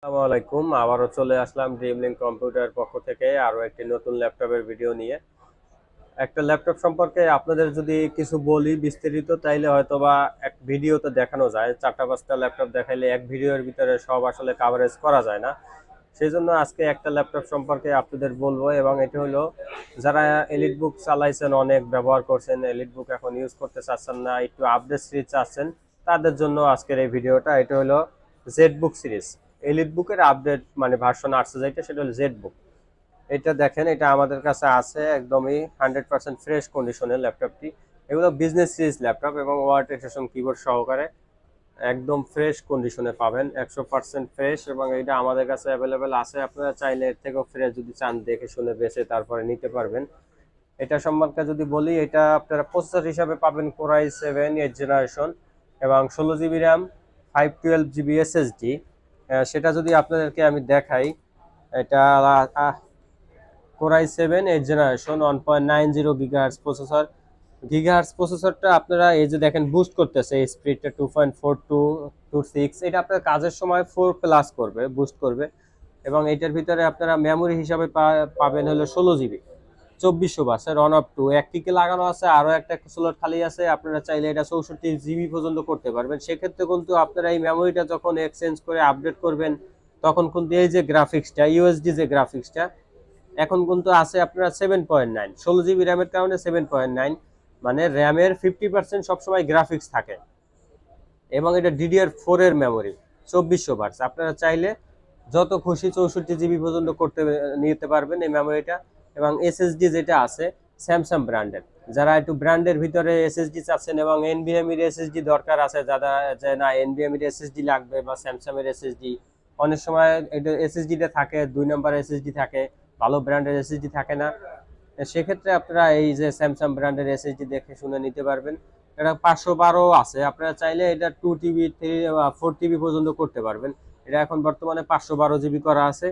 আসসালামু আলাইকুম। আবারও চলে আসলাম ড্রিমলিংক কম্পিউটার পক্ষ থেকে আরো একটি নতুন ল্যাপটপের ভিডিও নিয়ে। একটা ল্যাপটপ সম্পর্কে আপনাদের যদি কিছু বলি বিস্তারিত, তাইলে হয়তোবা এক ভিডিওতে দেখানো যায়। 4টা 5টা ল্যাপটপ দেখাইলে এক ভিডিওর ভিতরে সব আসলে কভারেজ করা যায় না। সেই জন্য আজকে একটা ল্যাপটপ সম্পর্কে আপনাদের বলবো, এবং এটি হলো যারা এলিট বুক চালাইছেন, অনেক ব্যবহার করছেন, এলিট বুক এখন ইউজ করতে চাচ্ছেন না, একটু আপডেট সিরিজ চাচ্ছেন, তাদের জন্য আজকের এই ভিডিওটা। এটা হলো জেড বুক সিরিজ। এলিট বুকের আপডেট মানে ভার্সন আসছে যেটা, সেটা হলো জেড বুক। এটা দেখেন, এটা আমাদের কাছে আছে একদমই 100% ফ্রেশ কন্ডিশনের ল্যাপটপটি। এগুলো বিজনেস সিরিজ ল্যাপটপ এবং ওয়ার্ড এক্সটেনশন কিবোর্ড সহকারে একদম ফ্রেশ কন্ডিশনে পাবেন, 100% ফ্রেশ। এবং এটা আমাদের কাছে অ্যাভেলেবেল আছে। আপনারা চাইলে এর থেকেও ফ্রেশ যদি চান, দেখে শুনে বেছে তারপরে নিতে পারবেন। এটা সম্পর্কে যদি বলি, এটা আপনারা প্রসেসর হিসাবে পাবেন কোরাই 7 8 জেনারেশন এবং 16 জিবি র্যাম, 512 জিবি এসএসডি। সেটা যদি আপনাদেরকে আমি দেখাই, এটা Core i 7 8 generation 1.90 gigahertz processor. Gigahertz প্রসেসরটা আপনারা এই যে দেখেন বুস্ট করতেছে, এই স্পিডটা 2.4226। এটা আপনার কাজের সময় 4+ করবে, বুস্ট করবে। এবং এটার ভিতরে আপনারা মেমোরি হিসাবে পাবেন হলো 16 জিবি 2400 বাসের অন অফ টু একটিকে লাগানো আছে, আরো একটা স্লট খালি আছে। আপনারা চাইলে এটা 64 জিবি পর্যন্ত করতে পারবেন। সেক্ষেত্রে কিন্তু আপনারা এই মেমোরিটা যখন এক্সচেঞ্জ করে আপডেট করবেন, তখন কিন্তু এই যে গ্রাফিক্সটা, ইউএসডি যে গ্রাফিক্সটা এখন কিন্তু আছে আপনার 7.9। 16 জিবি র্যামের কারণে 7.9, মানে র্যামের 50% সবসময় গ্রাফিক্স থাকে। এবং এটা DDR4 এর মেমোরি, 2400 বাটস। আপনারা চাইলে যত খুশি 64 জিবি পর্যন্ত করতে নিতে পারবেন এই মেমোরিটা। এবং এসএসডি যেটা আছে স্যামসাং ব্র্যান্ডের, যারা একটু ব্র্যান্ডের ভিতরে এসএসডি চাচ্ছেন এবং এনভিএম এর এসএসডি দরকার আছে, যারা যে না এনভিএম এর এসএসডি লাগবে বা স্যামসাং এর এসএসডি, অনেক সময় এটা এসএসডিটা থাকে 2 নম্বর এসএসডি থাকে, ভালো ব্র্যান্ডের এসএসডি থাকে না। সেক্ষেত্রে আপনারা এই যে স্যামসাং ব্র্যান্ডের এসএসডি দেখে শুনে নিতে পারবেন। এটা 512 আছে, আপনারা চাইলে এটা 2 টিবি 4 টিবি পর্যন্ত করতে পারবেন। এটা এখন বর্তমানে 512 জিবি করা আছে।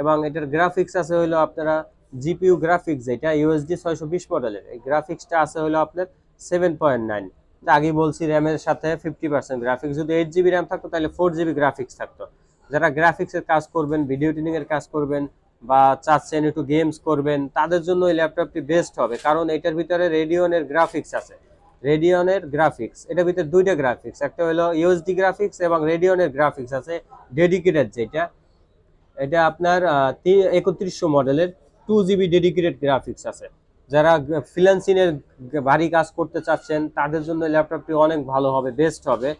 এবং এটার গ্রাফিক্স আছে হলো আপনারা জিপিইউ গ্রাফিক্স, যেটা ইউএসডি 620 মডেলের, এই গ্রাফিক্সটা আছে হলো আপনার 7.9। আগে বলছি র্যামের সাথে 50% গ্রাফিক্স। যদি 8 জিবি র্যাম থাকতো তাহলে 4 জিবি গ্রাফিক্স থাকতো। যারা গ্রাফিক্সের কাজ করবেন, ভিডিও এডিটিং এর কাজ করবেন বা চাচ্ছেন একটু গেমস করবেন, তাদের জন্য এই ল্যাপটপটি বেস্ট হবে। কারণ এটার ভিতরে রেডিয়নের গ্রাফিক্স আছে। রেডিয়নের গ্রাফিক্স, এটার ভিতরে দুইটা গ্রাফিক্স, একটা হলো ইউএসডি গ্রাফিক্স এবং রেডিয়নের গ্রাফিক্স আছে ডেডিকেটেড, যেটা এটা আপনার 3100 মডেলের 2 জিবি ডেডিকেটেড গ্রাফিক্স আছে। যারা ফ্রিল্যান্সিং এর ভারী কাজ করতে চাচ্ছেন, তাদের জন্য ল্যাপটপটি অনেক ভালো হবে, বেস্ট হবে।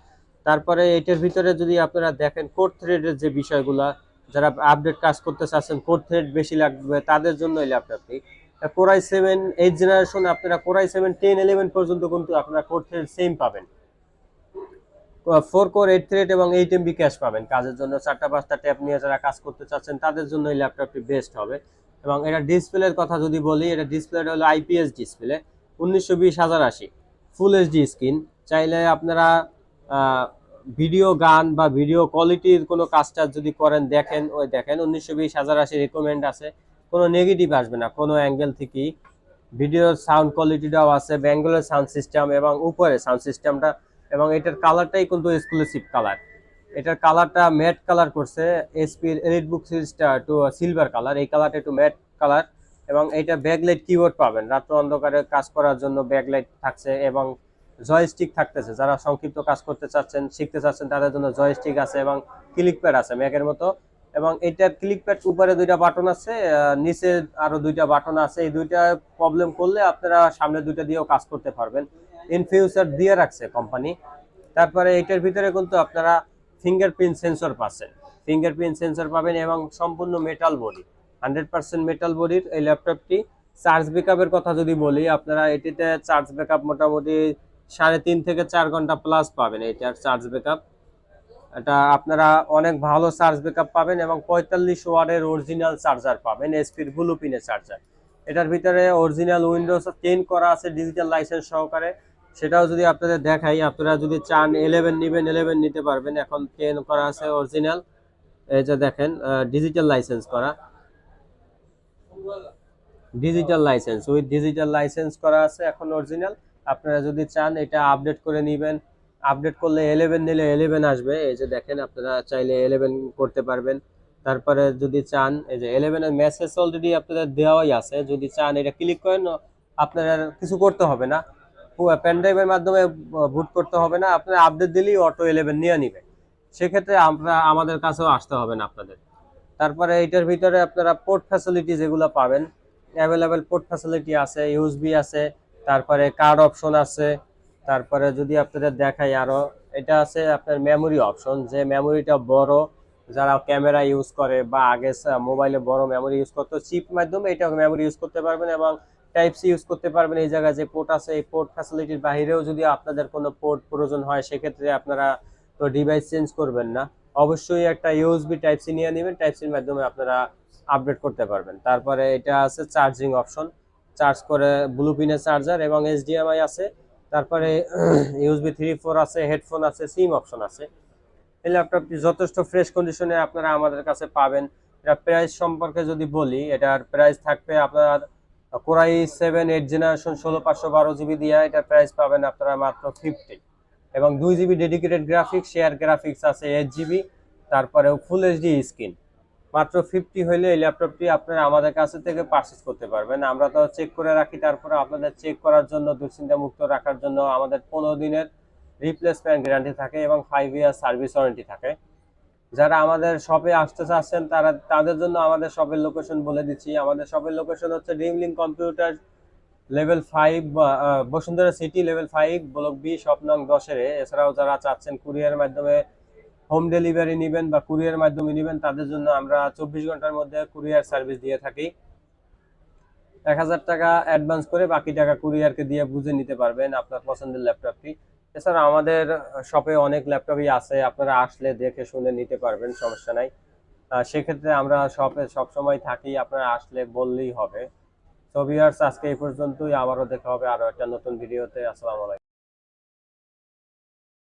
তারপরে এটার ভিতরে যদি আপনারা দেখেন কোড থ্রেডের যে বিষয়গুলা, যারা আপডেট কাজ করতে চাচ্ছেন, কোড থ্রেড বেশি লাগবে, তাদের জন্য এই ল্যাপটপটি। কোরাই 7 8 জেনারেশন, আপনারা কোরাই 7 10 11 পর্যন্ত কিন্তু আপনারা কোড থ্রেড সেম পাবেন। 4 কোর 8 থ্রেড এবং 8 MB ক্যাশ পাবেন কাজের জন্য। 4টা 5টা ট্যাব নিয়ে যারা কাজ করতে চাচ্ছেন, তাদের জন্য এই ল্যাপটপটি বেস্ট হবে। এবং এটা ডিসপ্লের কথা যদি বলি, এটা ডিসপ্লেটা হলো IPS display 1920 1080 full HD screen. চাইলে আপনারা ভিডিও গান বা ভিডিও কোয়ালিটির কোনো কাজটা যদি করেন, দেখেন ওই দেখেন 1920 1080 রেকমেন্ড আছে, কোনো নেগেটিভ আসবে না কোনো অ্যাঙ্গেল থেকেই। ভিডিওর সাউন্ড কোয়ালিটিটাও আছে, ব্যাঙ্গলের সাউন্ড সিস্টেম এবং উপরে সাউন্ড সিস্টেমটা। এবং এটার কালারটাই কিন্তু এক্সক্লুসিভ কালার। এটার কালারটা ম্যাট কালার করছে, এসপির এলিট বুক সিরিজটা একটু সিলভার কালার, এই কালারটা একটু ম্যাট কালার। এবং এটা ব্যাকলাইট কিবোর্ড পাবেন, রাত্র অন্ধকারে কাজ করার জন্য ব্যাকলাইট থাকছে। এবং জয়স্টিক থাকতেছে, যারা সংক্ষিপ্ত কাজ করতে চাচ্ছেন, শিখতে চাচ্ছেন, তাদের জন্য জয়স্টিক আছে এবং ক্লিক প্যাড আছে ম্যাকের মতো। এবং এটার ক্লিক প্যাড উপরে 2টা বাটন আছে, নিচে আরো 2টা বাটন আছে। এই 2টা প্রবলেম করলে আপনারা সামনে 2টা দিয়েও কাজ করতে পারবেন। ইন ফিউচার দিয়ে রাখছে কোম্পানি। তারপরে এটার ভিতরে কিন্তু আপনারা ফিঙ্গারপ্রিন্ট সেন্সর পাচ্ছেন, ফিঙ্গারপ্রিন্ট সেন্সর পাবেন এবং সম্পূর্ণ মেটাল বডি, 100% মেটাল বডির এই ল্যাপটপটি। চার্জ ব্যাকআপের কথা যদি বলি, আপনারা এটিতে চার্জ ব্যাকআপ মোটামুটি 3.5 থেকে 4 ঘন্টা প্লাস পাবেন এটার চার্জ ব্যাকআপ। এটা আপনারা অনেক ভালো চার্জ ব্যাকআপ পাবেন এবং 45 ওয়াটের অরিজিনাল চার্জার পাবেন, এসপির ব্লু পিনের চার্জার। এটার ভিতরে অরিজিনাল উইন্ডোজ 10 করা আছে ডিজিটাল লাইসেন্স সহকারে। সেটাও যদি আপনাদের দেখাই, আপনারা যদি চান 11 নেবেন, 11 নিতে পারবেন। এখন 10 করা আছে অরিজিনাল, এই যে দেখেন ডিজিটাল লাইসেন্স করা, digital licence with digital licence করা আছে এখন অরিজিনাল। আপনারা যদি চান এটা আপডেট করে নেবেন, আপডেট করলে 11 নিলে 11 আসবে, এই যে দেখেন আপনারা চাইলে 11 করতে পারবেন। তারপরে যদি চান এই যে 11 এর মেসেজ অলরেডি আপনাদের দেওয়াই আছে, যদি চান এটা ক্লিক করেন আপনারা কিছু করতে হবে না, পেন ড্রাইভের মাধ্যমে বুট করতে হবে না, আপনারা আপডেট দিলেই অটো 11 নিয়ে নিবে, সেক্ষেত্রে আমরা আমাদের কাছেও আসতে হবে না আপনাদের। তারপরে এটার ভিতরে আপনারা পোর্ট ফ্যাসিলিটি যেগুলো পাবেন, অ্যাভেলেবেল পোর্ট ফ্যাসিলিটি আছে, ইউএসবি আছে, তারপরে কার্ড অপশন আছে, তারপরে যদি আপনাদের দেখাই আরো, এটা আছে আপনার মেমোরি অপশন, যে মেমোরিটা বড়, যারা ক্যামেরা ইউজ করে বা আগে মোবাইলে বড় মেমোরি ইউজ করতো, চিপ মাধ্যমে এটা মেমোরি ইউজ করতে পারবেন এবং টাইপ সি ইউজ করতে পারবেন। এই জায়গায় যে পোর্ট আছে এই পোর্ট ফ্যাসিলিটির বাইরেও যদি আপনাদের কোনো পোর্ট প্রয়োজন হয়, সেক্ষেত্রে আপনারা তো ডিভাইস চেঞ্জ করবেন না, অবশ্যই একটা ইউএসবি টাইপ সি নিয়ে নেবেন, টাইপ সির মাধ্যমে আপনারা আপডেট করতে পারবেন। তারপরে এটা আছে চার্জিং অপশন, চার্জ করে ব্লু পিনের চার্জার এবং এইচডিএমআই আছে, তারপরে ইউএসবি 3.4 আছে, হেডফোন আছে, সিম অপশন আছে। এই ল্যাপটপটি যথেষ্ট ফ্রেশ কন্ডিশনে আপনারা আমাদের কাছে পাবেন। এটা প্রাইস সম্পর্কে যদি বলি, এটার প্রাইস থাকবে আপনার কোরাই 7 8 জেনারেশন 16512 জিবি দিয়ে এটার প্রাইস পাবেন আপনারা মাত্র 50, এবং 2 GB dedicated graphics, share graphics আছে 8 জিবি, তারপরে ফুল এইচডি স্ক্রিন। মাত্র 50 হইলে এই ল্যাপটপটি আপনারা আমাদের কাছে থেকে পারচেজ করতে পারবেন। আমরা তো চেক করে রাখি, তারপরে আপনাদের চেক করার জন্য, দুশ্চিন্তা মুক্ত রাখার জন্য আমাদের 15 দিনের রিপ্লেসমেন্ট গ্যারান্টি থাকে এবং 5 ইয়ার সার্ভিস ওয়ারেন্টি থাকে। যারা আমাদের শপে আসতে চাচ্ছেন তাদের জন্য আমাদের শপের লোকেশন বলে দিচ্ছি। আমাদের শপের লোকেশন হচ্ছে Dreamlink computer level 5, Bashundhara city level 5 block B, shop নং 10 এ। এছাড়াও যারা চাচ্ছেন কুরিয়ার মাধ্যমে হোম ডেলিভারি নেবেন বা কুরিয়ার মাধ্যমে নেবেন, তাদের জন্য আমরা 24 ঘন্টার মধ্যে কুরিয়ার সার্ভিস দিয়ে থাকি। 1000 টাকা অ্যাডভান্স করে বাকি টাকা কুরিয়ারকে দিয়ে বুঝে নিতে পারবেন আপনার পছন্দের ল্যাপটপটি। এছাড়া আমাদের শপে অনেক ল্যাপটপই আছে, আপনারা আসলে দেখে শুনে নিতে পারবেন, সমস্যা নাই। সেক্ষেত্রে আমরা শপে সবসময় থাকি, আপনারা আসলে বললেই হবে। তো ভিউয়ার্স, আজকে এই পর্যন্তই, আবারও দেখা হবে আরো একটা নতুন ভিডিওতে। আসসালামু আলাইকুম।